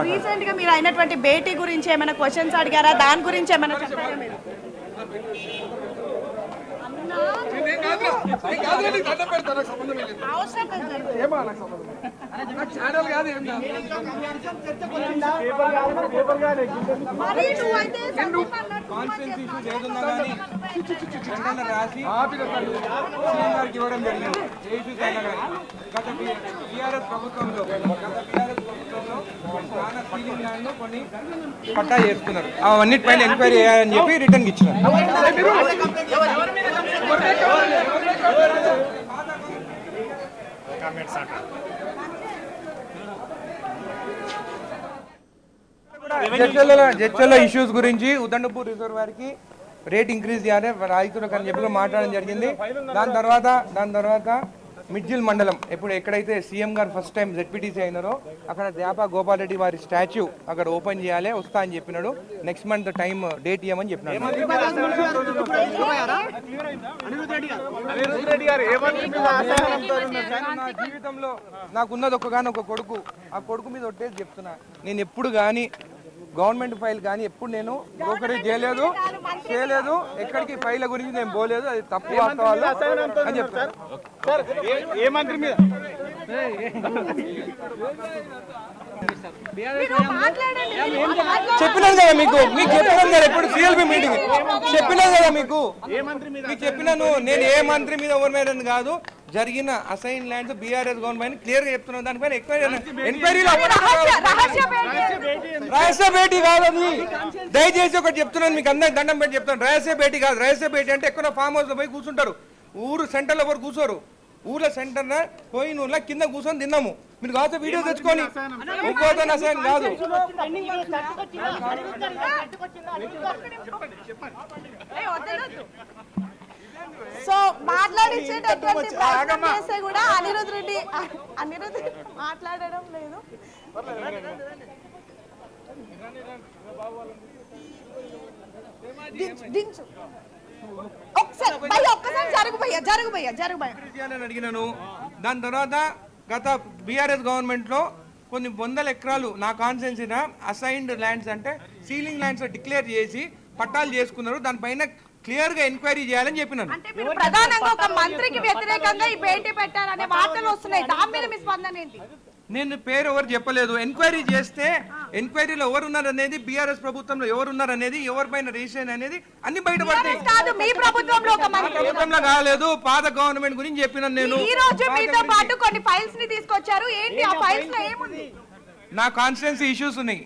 Recent గా మీరు అయినటువంటి భేటీ గురించి ఏమైనా క్వశ్చన్స్ అడిగారా? దాని గురించి ఏమైనా చెప్పారా మీరు? పట్టా చేసుకున్నారు, అవన్నిటిపైన ఎంక్వైరీ చేయాలని చెప్పి రిటర్న్ ఇచ్చినారు. జడ్చర్ల ఇష్యూస్ గురించి ఉదండపూర్ రిజర్వాయర్ కి రేట్ ఇంక్రీజ్ చేయాలి రైతులకు అని చెప్పి మాట్లాడడం జరిగింది. దాని తర్వాత మిడ్జిల్ మండలం ఎక్కడైతే సీఎం గారు ఫస్ట్ టైం జెడ్పీటీసీ అయినారో అక్కడ ద్యాపా గోపాల్ రెడ్డి వారి స్టాచ్యూ అక్కడ ఓపెన్ చేయాలి, వస్తా అని చెప్పినాడు. నెక్స్ట్ మంత్ టైం డేట్ ఇవ్వమని చెప్పినాడు. నా జీవితంలో నాకున్నది ఒక కొడుకు, ఆ కొడుకు మీద ఒట్టేసి చెప్తున్నా, నేను ఎప్పుడు కానీ గవర్నమెంట్ ఫైల్ కానీ ఎప్పుడు నేను బ్రోకరేజ్ చేయలేదు, ఎక్కడికి ఫైల్ గురించి నేను పోలేదు, అది తప్పు వాస్తవాలు అని చెప్తాను. చెప్పినాను కదా మీకు చెప్పినాను కదా, ఇప్పుడు సిఎల్బి మీటింగ్ చెప్పినాను కదా మీకు చెప్పినాను. నేను ఏ మంత్రి మీద ఎవరి మీద కాదు, జరిగిన assign lands BRS government clear గా చెప్తున్నాను. దానిపైన ఎంక్వైరీలో రహస్య భేటీ కాదు అది. దయచేసి ఒకటి చెప్తున్నాను, మీకు అందరికి దండం పెట్టి చెప్తాను, రహస్య భేటీ కాదు. రహస్య భేటీ అంటే ఎక్కడ ఫామ్ హౌస్ లో పోయి కూర్చుంటారు, ఊరు సెంటర్ లో ఎవరు కూర్చోరు, ఊర్లో సెంటర్ పోయి ఊర్లో కింద కూర్చొని తిన్నాము. మీరు కాదు వీడియో తెచ్చుకొని ఇంకోతో అసైన్ కాదు. సో మాట్లాడించేటటువంటి ప్రయత్నం చేస్తే కూడా అనిరుద్ రెడ్డి మాట్లాడడం లేదు. అడిగినాను. దాని తర్వాత గత బీఆర్ఎస్ గవర్నమెంట్ లో కొన్ని వందల ఎకరాలు నా కాన్స్టిట్యున్సీన అసైన్డ్ ల్యాండ్స్ అంటే సీలింగ్ ల్యాండ్స్ డిక్లేర్ చేసి పట్టాలు చేసుకున్నారు. దానిపైన క్లియర్ గా ఎంక్వైరీ చేయాలని చెప్పినాను. ప్రధానంగా ఒక మంత్రికి వ్యతిరేకంగా ఈ భేటీ పెట్టారనే వార్తలు వస్తున్నాయి, దాని మీద మీ స్పందన ఏంటి? నేను పేరు ఎవరు చెప్పలేదు. ఎంక్వైరీ చేస్తే ఎంక్వైరీలో ఎవరున్నారు అనేది, బీఆర్ఎస్ ప్రభుత్వంలో ఎవరున్నారు అనేది, ఎవరిపైన రిజిస్ట్రేషన్ అనేది అన్ని బయటపడతాయి. ప్రభుత్వంలో కాలేదు, పాత గవర్నమెంట్ గురించి చెప్పినాను. నేను ఈ రోజు మీతో పాటు కొన్ని ఫైల్స్ ని తీసుకొచ్చారు, ఏంటి ఆ ఫైల్స్ లో ఏముంది? నా కాన్స్టిట్యున్సీ ఇష్యూస్ ఉన్నాయి.